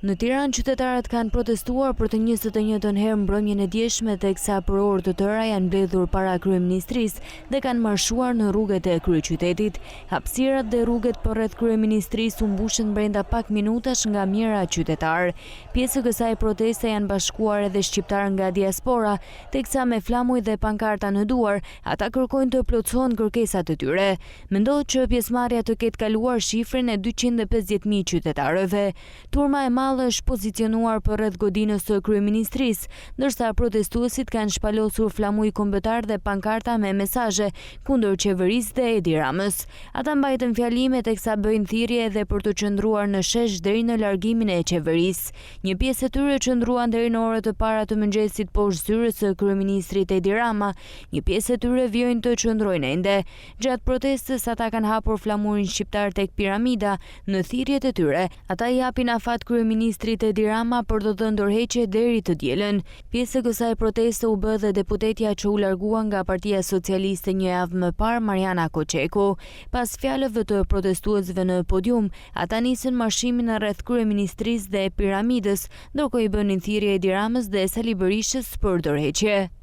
Në Tiranë, qytetarët kanë protestuar për të 21 herë mbrëmjen e djeshme, teksa për orë të tëra janë mbledhur para kryeministrisë dhe kanë marshuar në rrugët e kryeqytetit. Hapësirat dhe rrugët përreth kryeministrisë u mbushën brenda pak minutash nga mijëra qytetar. Pjesë e kësaj proteste janë bashkuar edhe shqiptarë nga diaspora, teksa me flamuj dhe pankarta në duar, ata kërkojnë të plotësohen kërkesat e tyre. Mendohet që pjesëmarrja të ketë kaluar shifrën e 250.000 qytetarëve. Turma e madhe është pozicionuar përreth godinës së kryeministrisë, ndërsa protestuesit kanë shpalosur flamuj kombëtar dhe pankarta me mesazhe kundër qeverisë dhe Edi Ramës. Ata mbajtën fjalime teksa bëjnë thirrje edhe për të qëndruar në shesh deri në largimin e qeverisë. Një pjesë e tyre qëndruan deri në orët e para të mëngjesit poshtë zyrës së kryeministrit Edi Rama. Një pjesë e tyre vijojnë të qëndrojnë ende. Gjatë protestës ata kanë hapur flamurin shqiptar tek piramida në thirrjet e tyre. Ata i japin afat kryeministrit Edi Rama për të dhënë dorëheqje deri të dielën. Pjesë e kësaj proteste u bë dhe deputetja që u largua nga Partia Socialiste një javë më parë, Mariana Koçeku. Pas fjalëve të protestuesve në podium, ata nisën marshimin rreth kryeministrisë dhe piramidës, ndërkohë i bënin thirrje Edi Ramës dhe Sali Berishës për dorëheqje.